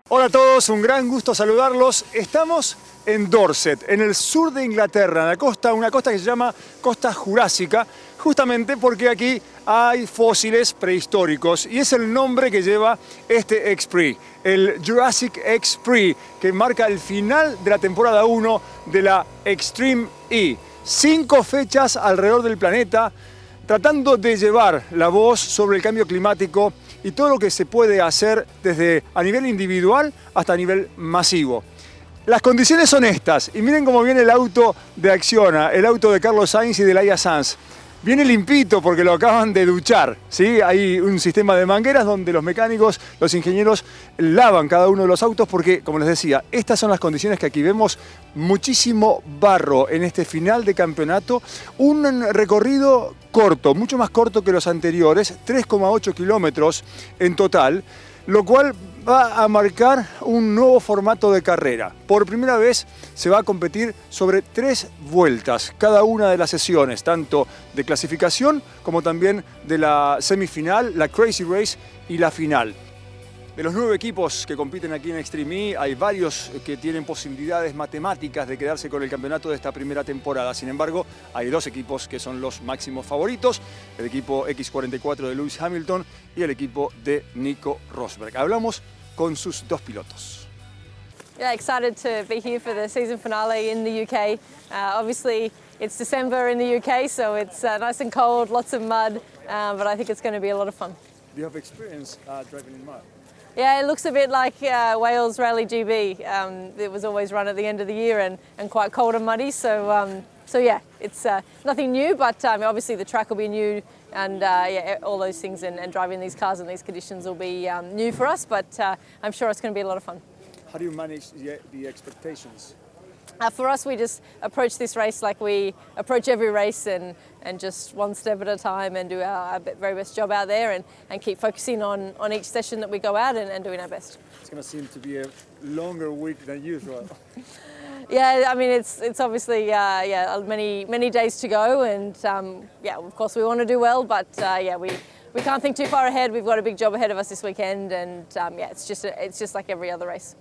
Hola a todos, un gran gusto saludarlos. Estamos en Dorset, en el sur de Inglaterra, en la costa, una costa que se llama Costa Jurásica, justamente porque aquí hay fósiles prehistóricos y es el nombre que lleva este X Prix, el Jurassic X Prix, que marca el final de la temporada 1 de la Extreme E. 5 fechas alrededor del planeta, tratando de llevar la voz sobre el cambio climático y todo lo que se puede hacer desde a nivel individual hasta a nivel masivo. Las condiciones son estas, y miren cómo viene el auto de Acciona, el auto de Carlos Sainz y de Laia Sanz. Viene limpito porque lo acaban de duchar, ¿sí? Hay un sistema de mangueras donde los mecánicos, los ingenieros lavan cada uno de los autos porque, como les decía, estas son las condiciones que aquí vemos. Muchísimo barro en este final de campeonato. Un recorrido corto, mucho más corto que los anteriores, 3,8 kilómetros en total, lo cual va a marcar un nuevo formato de carrera. Por primera vez se va a competir sobre 3 vueltas, cada una de las sesiones, tanto de clasificación como también de la semifinal, la Crazy Race y la final. De los 9 equipos que compiten aquí en Extreme E, hay varios que tienen posibilidades matemáticas de quedarse con el campeonato de esta primera temporada. Sin embargo, hay 2 equipos que son los máximos favoritos, el equipo X44 de Lewis Hamilton y el equipo de Nico Rosberg. Hablamos con sus 2 pilotos. Yeah, excited to be here for the season finale in the UK. Obviously, it's December in the UK, so it's nice and cold, lots of mud, but I think it's going to be a lot of fun. Do you have experience driving in mud? Yeah, it looks a bit like Wales Rally GB. It was always run at the end of the year and quite cold and muddy, so yeah, it's nothing new, but obviously the track will be new, and yeah, all those things, and driving these cars in these conditions will be new for us, but I'm sure it's going to be a lot of fun. How do you manage the expectations? For us, we just approach this race like we approach every race, and just one step at a time, and do our very best job out there, and keep focusing on each session that we go out and doing our best. It's going to seem to be a longer week than usual. Yeah, I mean it's obviously many days to go, and yeah, of course we want to do well, but yeah, we can't think too far ahead. We've got a big job ahead of us this weekend, and yeah, it's just like every other race.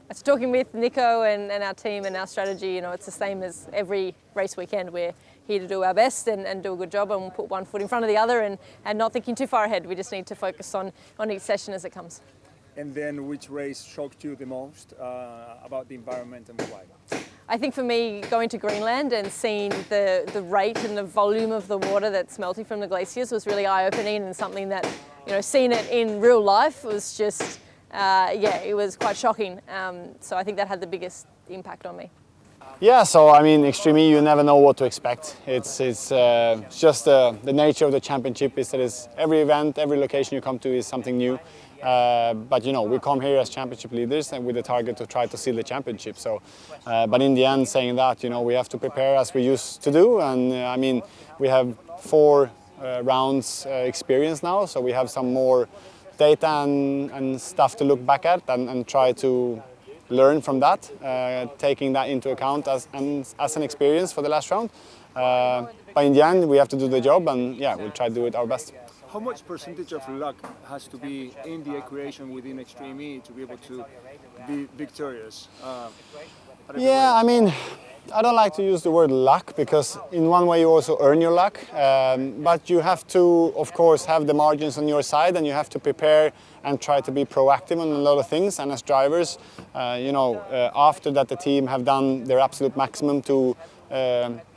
After talking with Nico and our team and our strategy, you know, it's the same as every race weekend. We're here to do our best and do a good job, and we'll put one foot in front of the other, and not thinking too far ahead. We just need to focus on each session as it comes. And then which race shocked you the most about the environment and why? I think for me, going to Greenland and seeing the rate and the volume of the water that's melting from the glaciers was really eye-opening, and something that, you know, seeing it in real life was just, yeah, it was quite shocking. So I think that had the biggest impact on me. Yeah, so I mean, Extreme E, you never know what to expect. It's just the nature of the championship is that every event, every location you come to is something new. But you know, we come here as championship leaders and with the target to try to seal the championship. So, but in the end, saying that, you know, we have to prepare as we used to do, and I mean, we have 4 rounds experience now, so we have some more data and stuff to look back at and try to learn from that, taking that into account as an experience for the last round. But in the end, we have to do the job, and yeah, we'll try to do it our best. How much percentage of luck has to be in the equation within Extreme E to be able to be victorious? Yeah, I mean, I don't like to use the word luck, because in one way you also earn your luck, but you have to, of course, have the margins on your side, and you have to prepare and try to be proactive on a lot of things. And as drivers, you know, after that the team have done their absolute maximum to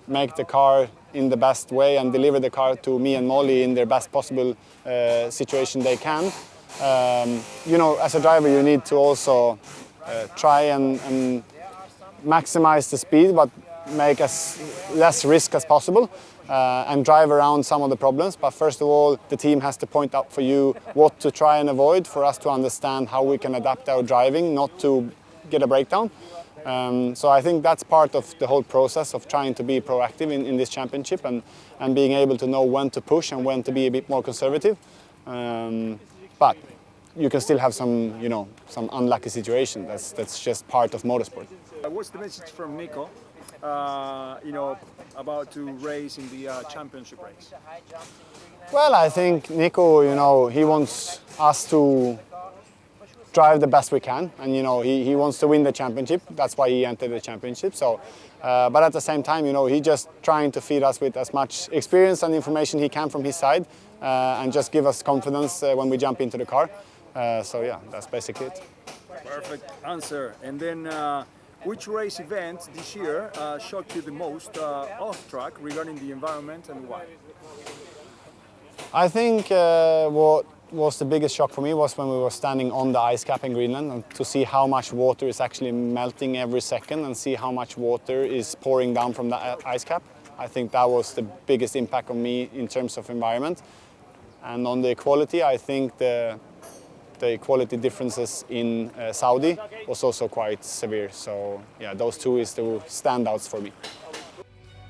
make the car in the best way and deliver the car to me and Molly in their best possible situation they can. You know, as a driver you need to also try and maximize the speed, but make as less risk as possible, and drive around some of the problems. But first of all, the team has to point out for you what to try and avoid for us to understand how we can adapt our driving, not to get a breakdown. So I think that's part of the whole process of trying to be proactive in this championship, and being able to know when to push and when to be a bit more conservative. But you can still have some, you know, some unlucky situation. That's just part of motorsport. What's the message from Nico, you know, about to race in the championship race? Well, I think Nico, you know, he wants us to drive the best we can, and he wants to win the championship. That's why he entered the championship. So, but at the same time, he's just trying to feed us with as much experience and information he can from his side, and just give us confidence when we jump into the car. So yeah, that's basically it. Perfect answer. And then, which race event this year shocked you the most off track regarding the environment, and why? I think what was the biggest shock for me was when we were standing on the ice cap in Greenland, and to see how much water is actually melting every second and see how much water is pouring down from the ice cap. I think that was the biggest impact on me in terms of environment. And on the equality, I think the equality differences in Saudi was also quite severe. So yeah, those two is the standouts for me.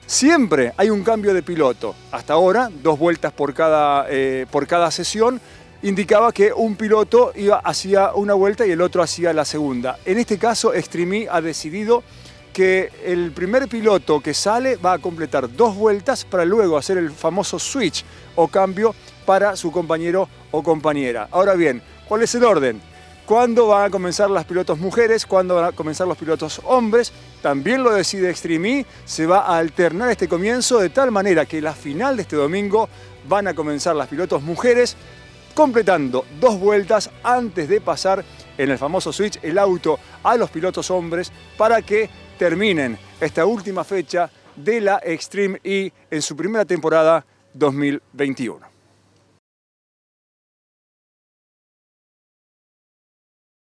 Siempre hay un cambio de piloto. Hasta ahora, 2 vueltas por cada sesión, indicaba que un piloto hacía una vuelta y el otro hacía la segunda. En este caso, Extreme ha decidido que el primer piloto que sale va a completar 2 vueltas para luego hacer el famoso switch o cambio para su compañero o compañera. Ahora bien, ¿cuál es el orden? ¿Cuándo van a comenzar las pilotos mujeres? ¿Cuándo van a comenzar los pilotos hombres? También lo decide Extreme. Se va a alternar este comienzo de tal manera que la final de este domingo van a comenzar las pilotos mujeres, completando 2 vueltas antes de pasar en el famoso switch el auto a los pilotos hombres para que terminen esta última fecha de la Extreme E en su primera temporada 2021.